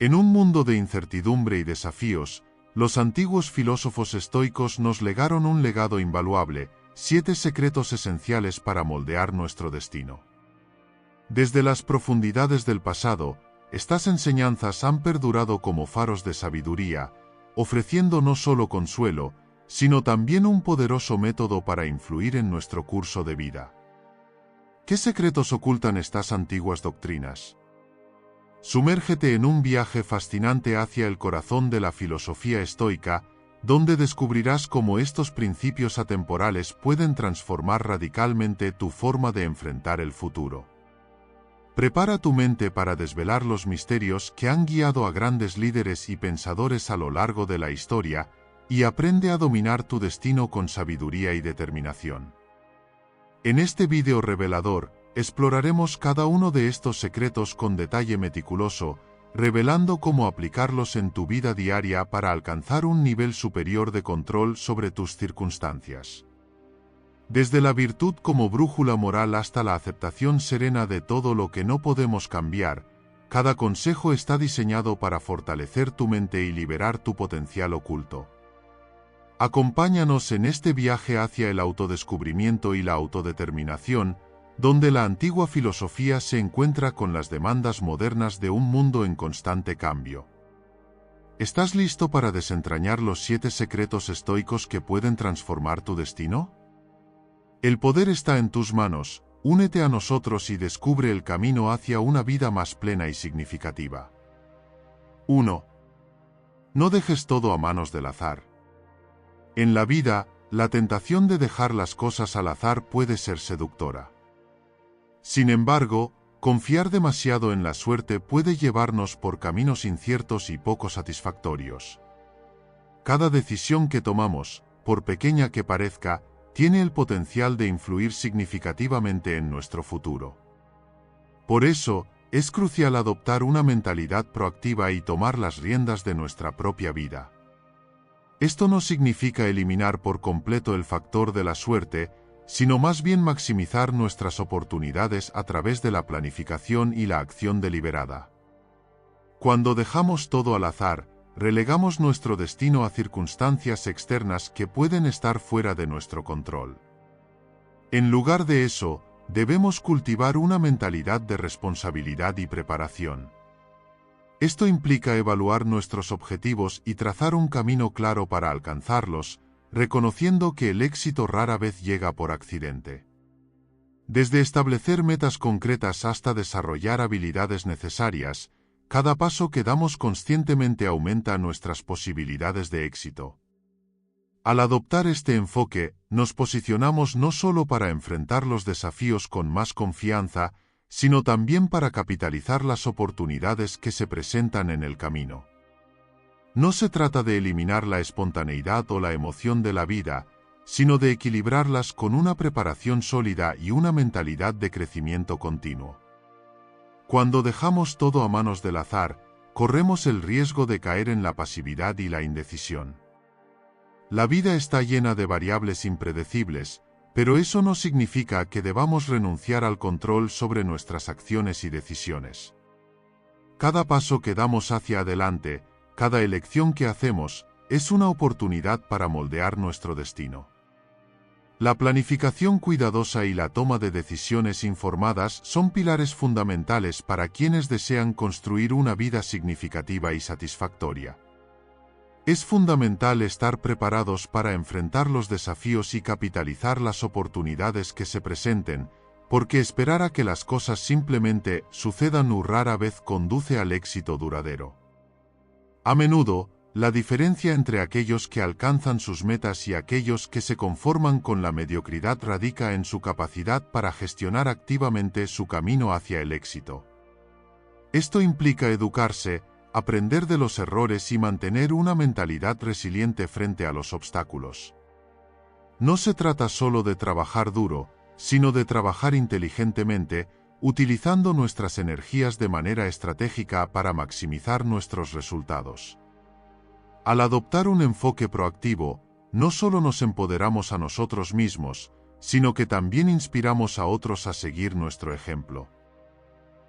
En un mundo de incertidumbre y desafíos, los antiguos filósofos estoicos nos legaron un legado invaluable, 7 secretos esenciales para moldear nuestro destino. Desde las profundidades del pasado, estas enseñanzas han perdurado como faros de sabiduría, ofreciendo no solo consuelo, sino también un poderoso método para influir en nuestro curso de vida. ¿Qué secretos ocultan estas antiguas doctrinas? Sumérgete en un viaje fascinante hacia el corazón de la filosofía estoica, donde descubrirás cómo estos principios atemporales pueden transformar radicalmente tu forma de enfrentar el futuro. Prepara tu mente para desvelar los misterios que han guiado a grandes líderes y pensadores a lo largo de la historia, y aprende a dominar tu destino con sabiduría y determinación. En este vídeo revelador, exploraremos cada uno de estos secretos con detalle meticuloso, revelando cómo aplicarlos en tu vida diaria para alcanzar un nivel superior de control sobre tus circunstancias. Desde la virtud como brújula moral hasta la aceptación serena de todo lo que no podemos cambiar, cada consejo está diseñado para fortalecer tu mente y liberar tu potencial oculto. Acompáñanos en este viaje hacia el autodescubrimiento y la autodeterminación, donde la antigua filosofía se encuentra con las demandas modernas de un mundo en constante cambio. ¿Estás listo para desentrañar los 7 secretos estoicos que pueden transformar tu destino? El poder está en tus manos, únete a nosotros y descubre el camino hacia una vida más plena y significativa. 1. No dejes todo a manos del azar. En la vida, la tentación de dejar las cosas al azar puede ser seductora. Sin embargo, confiar demasiado en la suerte puede llevarnos por caminos inciertos y poco satisfactorios. Cada decisión que tomamos, por pequeña que parezca, tiene el potencial de influir significativamente en nuestro futuro. Por eso, es crucial adoptar una mentalidad proactiva y tomar las riendas de nuestra propia vida. Esto no significa eliminar por completo el factor de la suerte, sino más bien maximizar nuestras oportunidades a través de la planificación y la acción deliberada. Cuando dejamos todo al azar, relegamos nuestro destino a circunstancias externas que pueden estar fuera de nuestro control. En lugar de eso, debemos cultivar una mentalidad de responsabilidad y preparación. Esto implica evaluar nuestros objetivos y trazar un camino claro para alcanzarlos, reconociendo que el éxito rara vez llega por accidente. Desde establecer metas concretas hasta desarrollar habilidades necesarias, cada paso que damos conscientemente aumenta nuestras posibilidades de éxito. Al adoptar este enfoque, nos posicionamos no solo para enfrentar los desafíos con más confianza, sino también para capitalizar las oportunidades que se presentan en el camino. No se trata de eliminar la espontaneidad o la emoción de la vida, sino de equilibrarlas con una preparación sólida y una mentalidad de crecimiento continuo. Cuando dejamos todo a manos del azar, corremos el riesgo de caer en la pasividad y la indecisión. La vida está llena de variables impredecibles, pero eso no significa que debamos renunciar al control sobre nuestras acciones y decisiones. Cada paso que damos hacia adelante, cada elección que hacemos, es una oportunidad para moldear nuestro destino. La planificación cuidadosa y la toma de decisiones informadas son pilares fundamentales para quienes desean construir una vida significativa y satisfactoria. Es fundamental estar preparados para enfrentar los desafíos y capitalizar las oportunidades que se presenten, porque esperar a que las cosas simplemente sucedan rara vez conduce al éxito duradero. A menudo, la diferencia entre aquellos que alcanzan sus metas y aquellos que se conforman con la mediocridad radica en su capacidad para gestionar activamente su camino hacia el éxito. Esto implica educarse, aprender de los errores y mantener una mentalidad resiliente frente a los obstáculos. No se trata solo de trabajar duro, sino de trabajar inteligentemente, utilizando nuestras energías de manera estratégica para maximizar nuestros resultados. Al adoptar un enfoque proactivo, no solo nos empoderamos a nosotros mismos, sino que también inspiramos a otros a seguir nuestro ejemplo.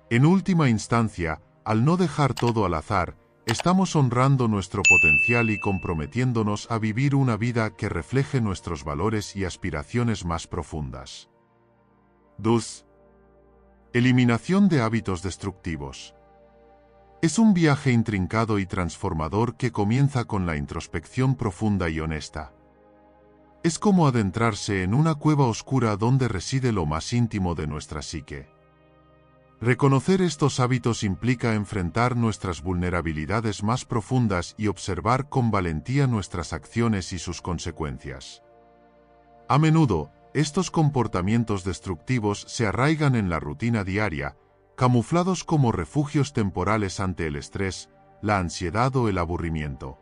En última instancia, al no dejar todo al azar, estamos honrando nuestro potencial y comprometiéndonos a vivir una vida que refleje nuestros valores y aspiraciones más profundas. 2. Eliminación de hábitos destructivos. Es un viaje intrincado y transformador que comienza con la introspección profunda y honesta. Es como adentrarse en una cueva oscura donde reside lo más íntimo de nuestra psique. Reconocer estos hábitos implica enfrentar nuestras vulnerabilidades más profundas y observar con valentía nuestras acciones y sus consecuencias. A menudo, estos comportamientos destructivos se arraigan en la rutina diaria, camuflados como refugios temporales ante el estrés, la ansiedad o el aburrimiento.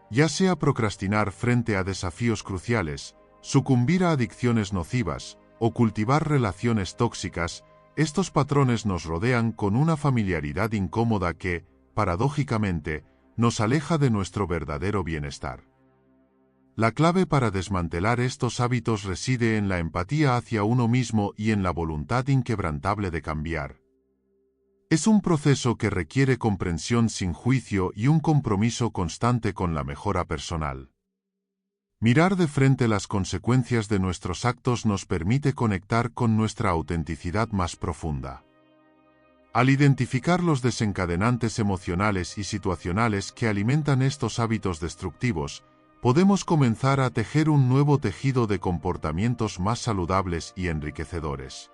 Ya sea procrastinar frente a desafíos cruciales, sucumbir a adicciones nocivas o cultivar relaciones tóxicas, estos patrones nos rodean con una familiaridad incómoda que, paradójicamente, nos aleja de nuestro verdadero bienestar. La clave para desmantelar estos hábitos reside en la empatía hacia uno mismo y en la voluntad inquebrantable de cambiar. Es un proceso que requiere comprensión sin juicio y un compromiso constante con la mejora personal. Mirar de frente las consecuencias de nuestros actos nos permite conectar con nuestra autenticidad más profunda. Al identificar los desencadenantes emocionales y situacionales que alimentan estos hábitos destructivos, podemos comenzar a tejer un nuevo tejido de comportamientos más saludables y enriquecedores.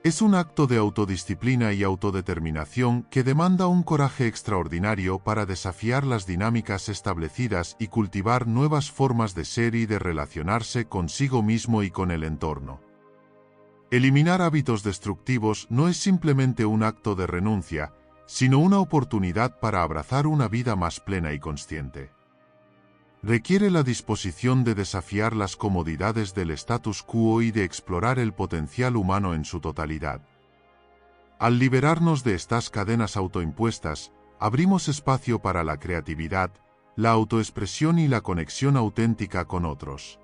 Es un acto de autodisciplina y autodeterminación que demanda un coraje extraordinario para desafiar las dinámicas establecidas y cultivar nuevas formas de ser y de relacionarse consigo mismo y con el entorno. Eliminar hábitos destructivos no es simplemente un acto de renuncia, sino una oportunidad para abrazar una vida más plena y consciente. Requiere la disposición de desafiar las comodidades del status quo y de explorar el potencial humano en su totalidad. Al liberarnos de estas cadenas autoimpuestas, abrimos espacio para la creatividad, la autoexpresión y la conexión auténtica con otros.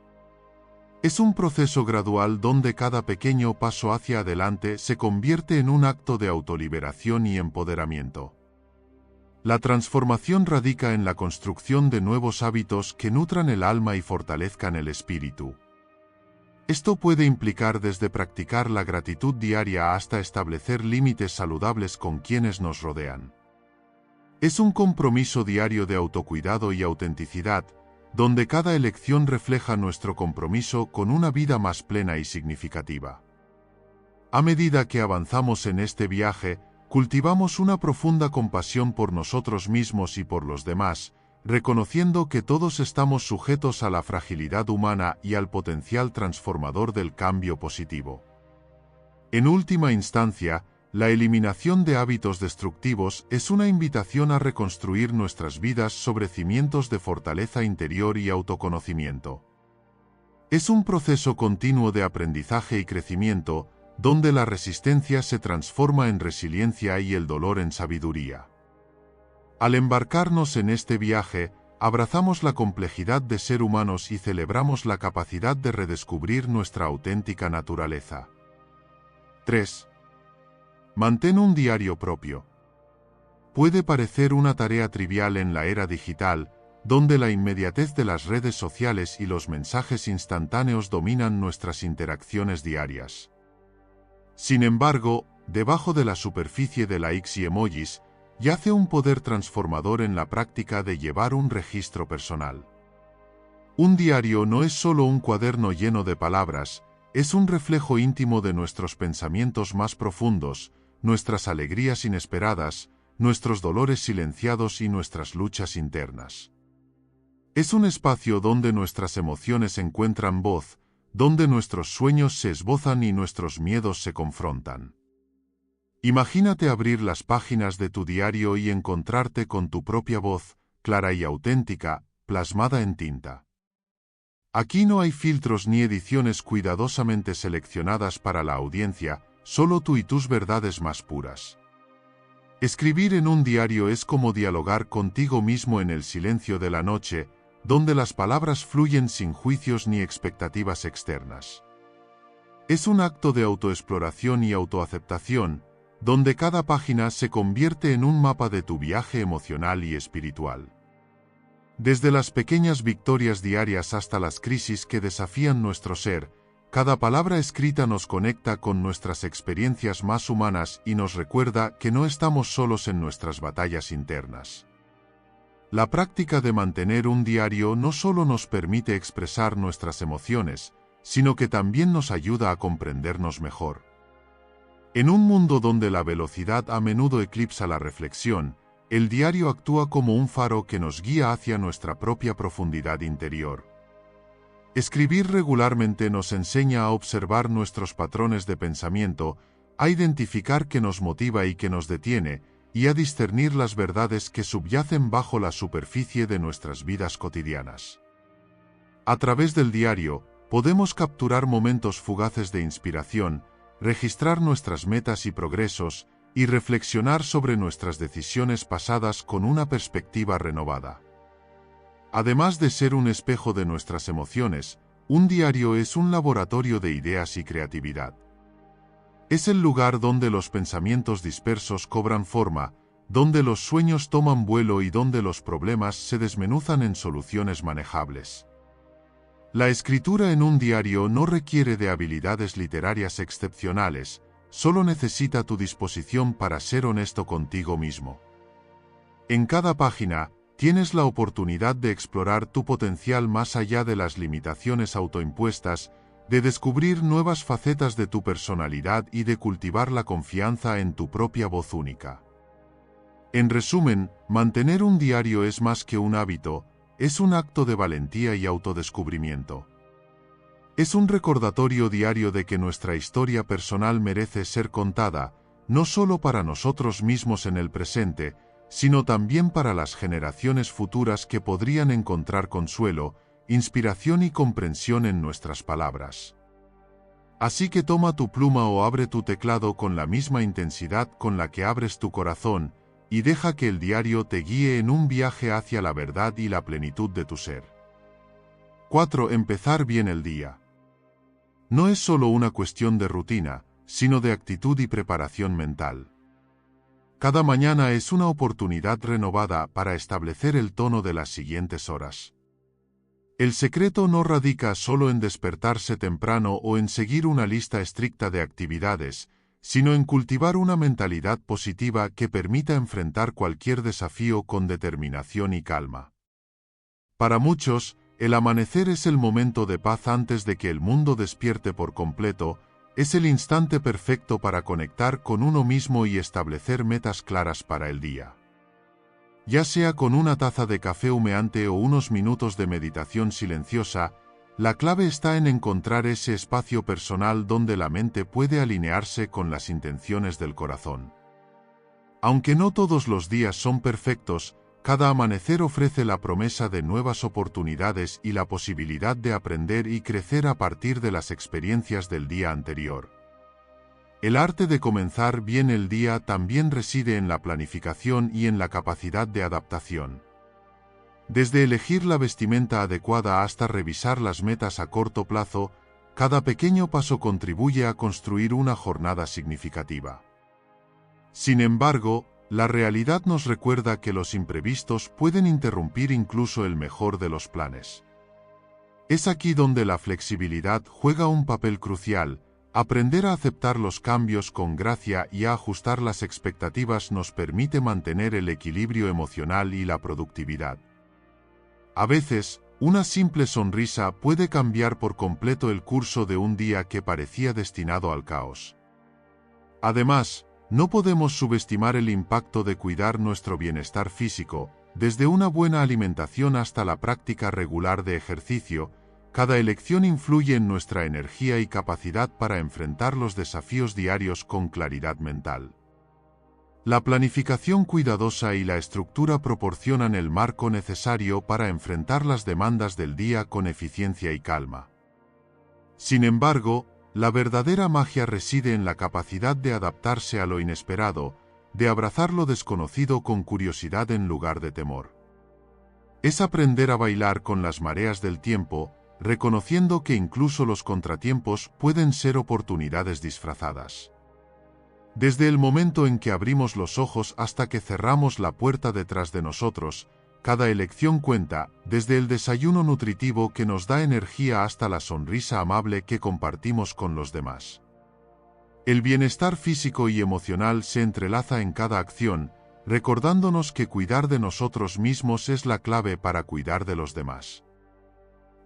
Es un proceso gradual donde cada pequeño paso hacia adelante se convierte en un acto de autoliberación y empoderamiento. La transformación radica en la construcción de nuevos hábitos que nutran el alma y fortalezcan el espíritu. Esto puede implicar desde practicar la gratitud diaria hasta establecer límites saludables con quienes nos rodean. Es un compromiso diario de autocuidado y autenticidad, donde cada elección refleja nuestro compromiso con una vida más plena y significativa. A medida que avanzamos en este viaje, cultivamos una profunda compasión por nosotros mismos y por los demás, reconociendo que todos estamos sujetos a la fragilidad humana y al potencial transformador del cambio positivo. En última instancia, la eliminación de hábitos destructivos es una invitación a reconstruir nuestras vidas sobre cimientos de fortaleza interior y autoconocimiento. Es un proceso continuo de aprendizaje y crecimiento, donde la resistencia se transforma en resiliencia y el dolor en sabiduría. Al embarcarnos en este viaje, abrazamos la complejidad de ser humanos y celebramos la capacidad de redescubrir nuestra auténtica naturaleza. 3. Mantén un diario propio. Puede parecer una tarea trivial en la era digital, donde la inmediatez de las redes sociales y los mensajes instantáneos dominan nuestras interacciones diarias. Sin embargo, debajo de la superficie de likes y emojis, yace un poder transformador en la práctica de llevar un registro personal. Un diario no es solo un cuaderno lleno de palabras, es un reflejo íntimo de nuestros pensamientos más profundos, nuestras alegrías inesperadas, nuestros dolores silenciados y nuestras luchas internas. Es un espacio donde nuestras emociones encuentran voz, donde nuestros sueños se esbozan y nuestros miedos se confrontan. Imagínate abrir las páginas de tu diario y encontrarte con tu propia voz, clara y auténtica, plasmada en tinta. Aquí no hay filtros ni ediciones cuidadosamente seleccionadas para la audiencia, solo tú y tus verdades más puras. Escribir en un diario es como dialogar contigo mismo en el silencio de la noche, donde las palabras fluyen sin juicios ni expectativas externas. Es un acto de autoexploración y autoaceptación, donde cada página se convierte en un mapa de tu viaje emocional y espiritual. Desde las pequeñas victorias diarias hasta las crisis que desafían nuestro ser, cada palabra escrita nos conecta con nuestras experiencias más humanas y nos recuerda que no estamos solos en nuestras batallas internas. La práctica de mantener un diario no solo nos permite expresar nuestras emociones, sino que también nos ayuda a comprendernos mejor. En un mundo donde la velocidad a menudo eclipsa la reflexión, el diario actúa como un faro que nos guía hacia nuestra propia profundidad interior. Escribir regularmente nos enseña a observar nuestros patrones de pensamiento, a identificar qué nos motiva y qué nos detiene, y a discernir las verdades que subyacen bajo la superficie de nuestras vidas cotidianas. A través del diario, podemos capturar momentos fugaces de inspiración, registrar nuestras metas y progresos, y reflexionar sobre nuestras decisiones pasadas con una perspectiva renovada. Además de ser un espejo de nuestras emociones, un diario es un laboratorio de ideas y creatividad. Es el lugar donde los pensamientos dispersos cobran forma, donde los sueños toman vuelo y donde los problemas se desmenuzan en soluciones manejables. La escritura en un diario no requiere de habilidades literarias excepcionales, solo necesita tu disposición para ser honesto contigo mismo. En cada página, tienes la oportunidad de explorar tu potencial más allá de las limitaciones autoimpuestas, de descubrir nuevas facetas de tu personalidad y de cultivar la confianza en tu propia voz única. En resumen, mantener un diario es más que un hábito, es un acto de valentía y autodescubrimiento. Es un recordatorio diario de que nuestra historia personal merece ser contada, no solo para nosotros mismos en el presente, sino también para las generaciones futuras que podrían encontrar consuelo, inspiración y comprensión en nuestras palabras. Así que toma tu pluma o abre tu teclado con la misma intensidad con la que abres tu corazón, y deja que el diario te guíe en un viaje hacia la verdad y la plenitud de tu ser. 4. Empezar bien el día. No es solo una cuestión de rutina, sino de actitud y preparación mental. Cada mañana es una oportunidad renovada para establecer el tono de las siguientes horas. El secreto no radica solo en despertarse temprano o en seguir una lista estricta de actividades, sino en cultivar una mentalidad positiva que permita enfrentar cualquier desafío con determinación y calma. Para muchos, el amanecer es el momento de paz antes de que el mundo despierte por completo, es el instante perfecto para conectar con uno mismo y establecer metas claras para el día. Ya sea con una taza de café humeante o unos minutos de meditación silenciosa, la clave está en encontrar ese espacio personal donde la mente puede alinearse con las intenciones del corazón. Aunque no todos los días son perfectos, cada amanecer ofrece la promesa de nuevas oportunidades y la posibilidad de aprender y crecer a partir de las experiencias del día anterior. El arte de comenzar bien el día también reside en la planificación y en la capacidad de adaptación. Desde elegir la vestimenta adecuada hasta revisar las metas a corto plazo, cada pequeño paso contribuye a construir una jornada significativa. Sin embargo, la realidad nos recuerda que los imprevistos pueden interrumpir incluso el mejor de los planes. Es aquí donde la flexibilidad juega un papel crucial. Aprender a aceptar los cambios con gracia y a ajustar las expectativas nos permite mantener el equilibrio emocional y la productividad. A veces, una simple sonrisa puede cambiar por completo el curso de un día que parecía destinado al caos. Además, no podemos subestimar el impacto de cuidar nuestro bienestar físico, desde una buena alimentación hasta la práctica regular de ejercicio. Cada elección influye en nuestra energía y capacidad para enfrentar los desafíos diarios con claridad mental. La planificación cuidadosa y la estructura proporcionan el marco necesario para enfrentar las demandas del día con eficiencia y calma. Sin embargo, la verdadera magia reside en la capacidad de adaptarse a lo inesperado, de abrazar lo desconocido con curiosidad en lugar de temor. Es aprender a bailar con las mareas del tiempo, reconociendo que incluso los contratiempos pueden ser oportunidades disfrazadas. Desde el momento en que abrimos los ojos hasta que cerramos la puerta detrás de nosotros, cada elección cuenta, desde el desayuno nutritivo que nos da energía hasta la sonrisa amable que compartimos con los demás. El bienestar físico y emocional se entrelaza en cada acción, recordándonos que cuidar de nosotros mismos es la clave para cuidar de los demás.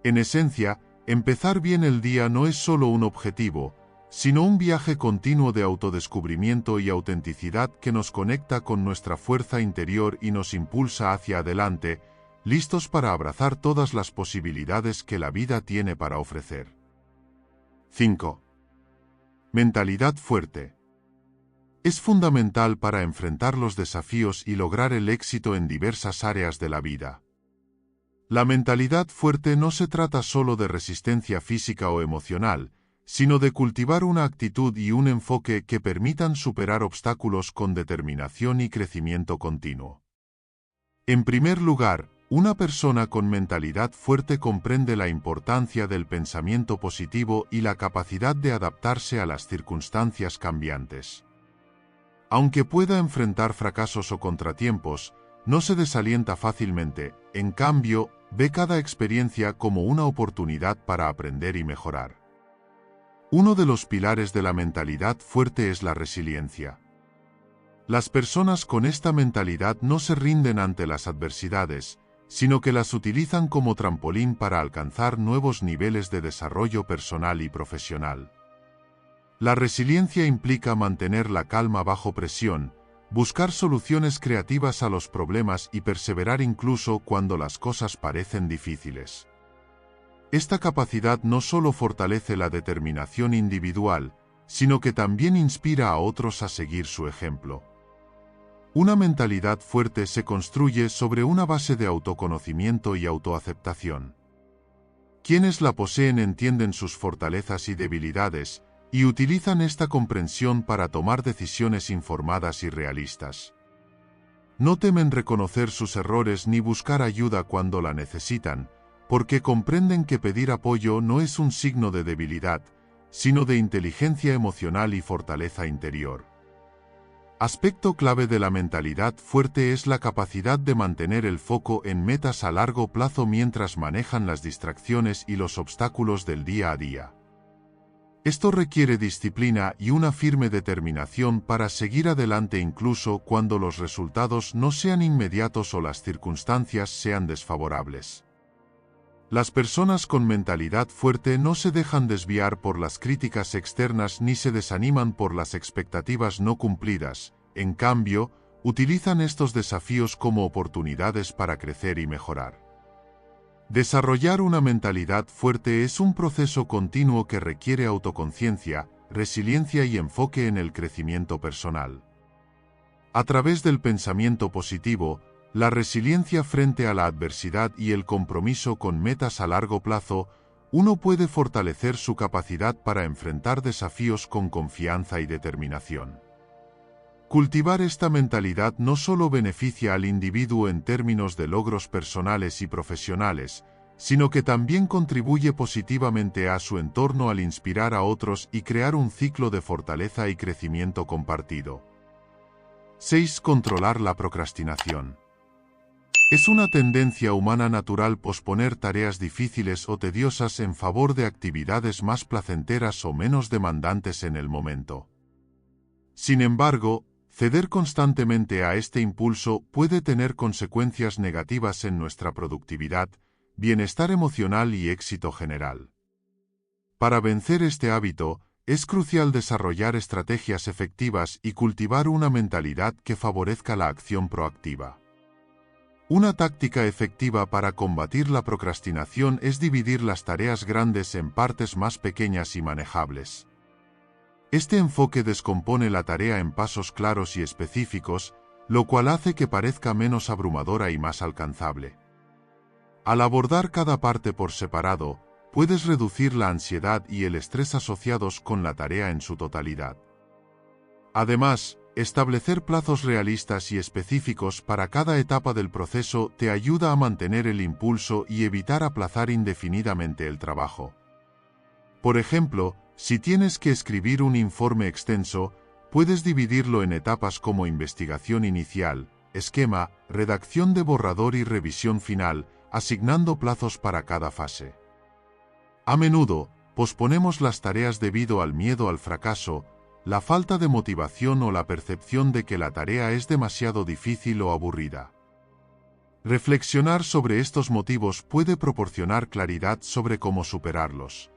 En esencia, empezar bien el día no es solo un objetivo, sino un viaje continuo de autodescubrimiento y autenticidad que nos conecta con nuestra fuerza interior y nos impulsa hacia adelante, listos para abrazar todas las posibilidades que la vida tiene para ofrecer. 5. Mentalidad fuerte. Es fundamental para enfrentar los desafíos y lograr el éxito en diversas áreas de la vida. La mentalidad fuerte no se trata solo de resistencia física o emocional, sino de cultivar una actitud y un enfoque que permitan superar obstáculos con determinación y crecimiento continuo. En primer lugar, una persona con mentalidad fuerte comprende la importancia del pensamiento positivo y la capacidad de adaptarse a las circunstancias cambiantes. Aunque pueda enfrentar fracasos o contratiempos, no se desalienta fácilmente, en cambio, ve cada experiencia como una oportunidad para aprender y mejorar. Uno de los pilares de la mentalidad fuerte es la resiliencia. Las personas con esta mentalidad no se rinden ante las adversidades, sino que las utilizan como trampolín para alcanzar nuevos niveles de desarrollo personal y profesional. La resiliencia implica mantener la calma bajo presión, buscar soluciones creativas a los problemas y perseverar incluso cuando las cosas parecen difíciles. Esta capacidad no solo fortalece la determinación individual, sino que también inspira a otros a seguir su ejemplo. Una mentalidad fuerte se construye sobre una base de autoconocimiento y autoaceptación. Quienes la poseen entienden sus fortalezas y debilidades, y utilizan esta comprensión para tomar decisiones informadas y realistas. No temen reconocer sus errores ni buscar ayuda cuando la necesitan, porque comprenden que pedir apoyo no es un signo de debilidad, sino de inteligencia emocional y fortaleza interior. Aspecto clave de la mentalidad fuerte es la capacidad de mantener el foco en metas a largo plazo mientras manejan las distracciones y los obstáculos del día a día. Esto requiere disciplina y una firme determinación para seguir adelante incluso cuando los resultados no sean inmediatos o las circunstancias sean desfavorables. Las personas con mentalidad fuerte no se dejan desviar por las críticas externas ni se desaniman por las expectativas no cumplidas, en cambio, utilizan estos desafíos como oportunidades para crecer y mejorar. Desarrollar una mentalidad fuerte es un proceso continuo que requiere autoconciencia, resiliencia y enfoque en el crecimiento personal. A través del pensamiento positivo, la resiliencia frente a la adversidad y el compromiso con metas a largo plazo, uno puede fortalecer su capacidad para enfrentar desafíos con confianza y determinación. Cultivar esta mentalidad no solo beneficia al individuo en términos de logros personales y profesionales, sino que también contribuye positivamente a su entorno al inspirar a otros y crear un ciclo de fortaleza y crecimiento compartido. 6. Controlar la procrastinación. Es una tendencia humana natural posponer tareas difíciles o tediosas en favor de actividades más placenteras o menos demandantes en el momento. Sin embargo, ceder constantemente a este impulso puede tener consecuencias negativas en nuestra productividad, bienestar emocional y éxito general. Para vencer este hábito, es crucial desarrollar estrategias efectivas y cultivar una mentalidad que favorezca la acción proactiva. Una táctica efectiva para combatir la procrastinación es dividir las tareas grandes en partes más pequeñas y manejables. Este enfoque descompone la tarea en pasos claros y específicos, lo cual hace que parezca menos abrumadora y más alcanzable. Al abordar cada parte por separado, puedes reducir la ansiedad y el estrés asociados con la tarea en su totalidad. Además, establecer plazos realistas y específicos para cada etapa del proceso te ayuda a mantener el impulso y evitar aplazar indefinidamente el trabajo. Por ejemplo, si tienes que escribir un informe extenso, puedes dividirlo en etapas como investigación inicial, esquema, redacción de borrador y revisión final, asignando plazos para cada fase. A menudo, posponemos las tareas debido al miedo al fracaso, la falta de motivación o la percepción de que la tarea es demasiado difícil o aburrida. Reflexionar sobre estos motivos puede proporcionar claridad sobre cómo superarlos.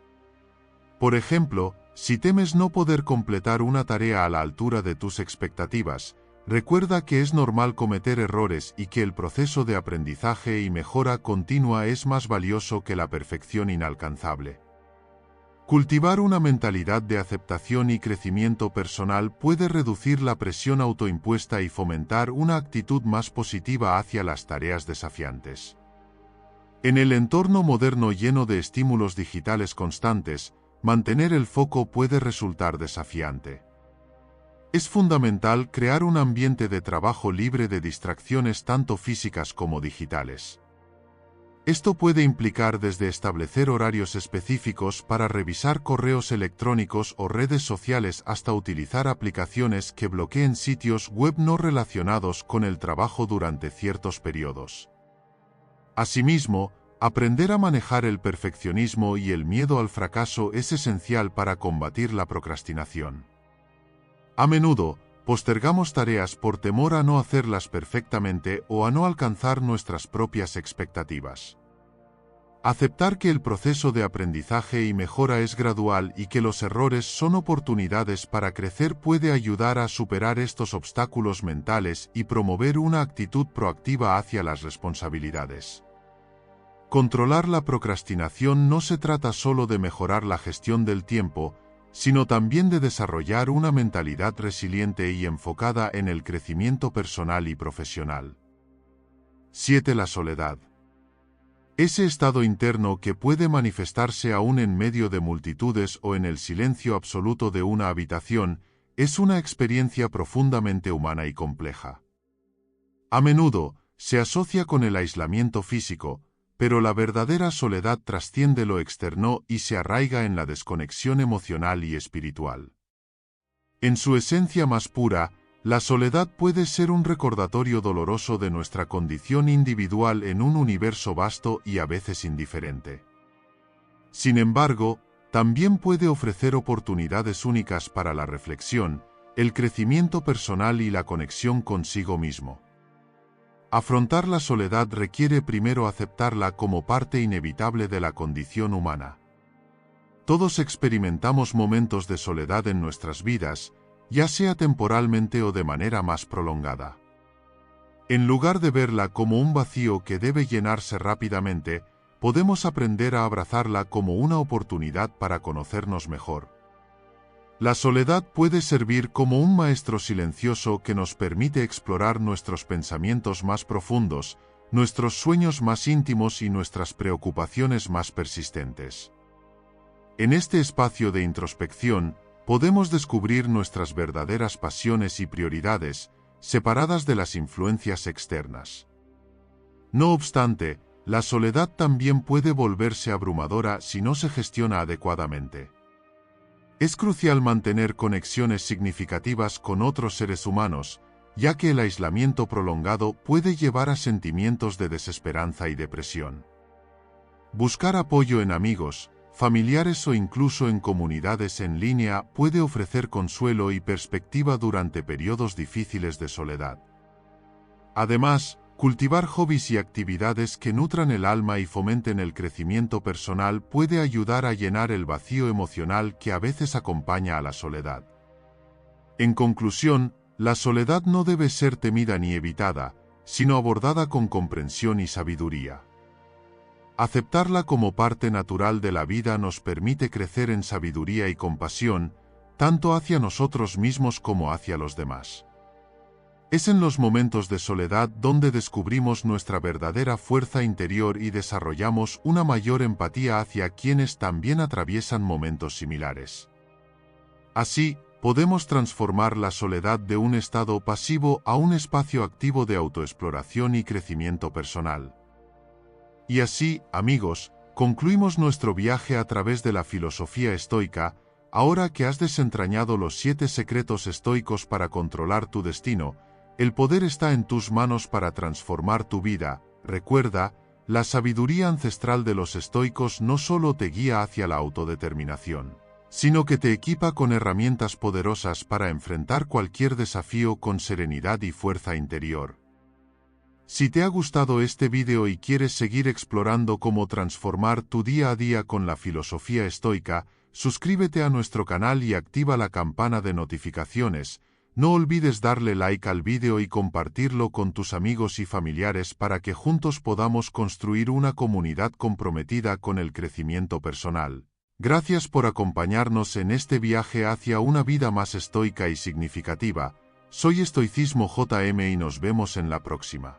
Por ejemplo, si temes no poder completar una tarea a la altura de tus expectativas, recuerda que es normal cometer errores y que el proceso de aprendizaje y mejora continua es más valioso que la perfección inalcanzable. Cultivar una mentalidad de aceptación y crecimiento personal puede reducir la presión autoimpuesta y fomentar una actitud más positiva hacia las tareas desafiantes. En el entorno moderno lleno de estímulos digitales constantes, mantener el foco puede resultar desafiante. Es fundamental crear un ambiente de trabajo libre de distracciones tanto físicas como digitales. Esto puede implicar desde establecer horarios específicos para revisar correos electrónicos o redes sociales hasta utilizar aplicaciones que bloqueen sitios web no relacionados con el trabajo durante ciertos periodos. Asimismo, aprender a manejar el perfeccionismo y el miedo al fracaso es esencial para combatir la procrastinación. A menudo, postergamos tareas por temor a no hacerlas perfectamente o a no alcanzar nuestras propias expectativas. Aceptar que el proceso de aprendizaje y mejora es gradual y que los errores son oportunidades para crecer puede ayudar a superar estos obstáculos mentales y promover una actitud proactiva hacia las responsabilidades. Controlar la procrastinación no se trata solo de mejorar la gestión del tiempo, sino también de desarrollar una mentalidad resiliente y enfocada en el crecimiento personal y profesional. 7. La soledad. Ese estado interno que puede manifestarse aún en medio de multitudes o en el silencio absoluto de una habitación, es una experiencia profundamente humana y compleja. A menudo, se asocia con el aislamiento físico, pero la verdadera soledad trasciende lo externo y se arraiga en la desconexión emocional y espiritual. En su esencia más pura, la soledad puede ser un recordatorio doloroso de nuestra condición individual en un universo vasto y a veces indiferente. Sin embargo, también puede ofrecer oportunidades únicas para la reflexión, el crecimiento personal y la conexión consigo mismo. Afrontar la soledad requiere primero aceptarla como parte inevitable de la condición humana. Todos experimentamos momentos de soledad en nuestras vidas, ya sea temporalmente o de manera más prolongada. En lugar de verla como un vacío que debe llenarse rápidamente, podemos aprender a abrazarla como una oportunidad para conocernos mejor. La soledad puede servir como un maestro silencioso que nos permite explorar nuestros pensamientos más profundos, nuestros sueños más íntimos y nuestras preocupaciones más persistentes. En este espacio de introspección, podemos descubrir nuestras verdaderas pasiones y prioridades, separadas de las influencias externas. No obstante, la soledad también puede volverse abrumadora si no se gestiona adecuadamente. Es crucial mantener conexiones significativas con otros seres humanos, ya que el aislamiento prolongado puede llevar a sentimientos de desesperanza y depresión. Buscar apoyo en amigos, familiares o incluso en comunidades en línea puede ofrecer consuelo y perspectiva durante periodos difíciles de soledad. Además, cultivar hobbies y actividades que nutran el alma y fomenten el crecimiento personal puede ayudar a llenar el vacío emocional que a veces acompaña a la soledad. En conclusión, la soledad no debe ser temida ni evitada, sino abordada con comprensión y sabiduría. Aceptarla como parte natural de la vida nos permite crecer en sabiduría y compasión, tanto hacia nosotros mismos como hacia los demás. Es en los momentos de soledad donde descubrimos nuestra verdadera fuerza interior y desarrollamos una mayor empatía hacia quienes también atraviesan momentos similares. Así, podemos transformar la soledad de un estado pasivo a un espacio activo de autoexploración y crecimiento personal. Y así, amigos, concluimos nuestro viaje a través de la filosofía estoica, Ahora que has desentrañado los 7 secretos estoicos para controlar tu destino, el poder está en tus manos para transformar tu vida. Recuerda, la sabiduría ancestral de los estoicos no solo te guía hacia la autodeterminación, sino que te equipa con herramientas poderosas para enfrentar cualquier desafío con serenidad y fuerza interior. Si te ha gustado este vídeo y quieres seguir explorando cómo transformar tu día a día con la filosofía estoica, suscríbete a nuestro canal y activa la campana de notificaciones. No olvides darle like al vídeo y compartirlo con tus amigos y familiares para que juntos podamos construir una comunidad comprometida con el crecimiento personal. Gracias por acompañarnos en este viaje hacia una vida más estoica y significativa. Soy Estoicismo JM y nos vemos en la próxima.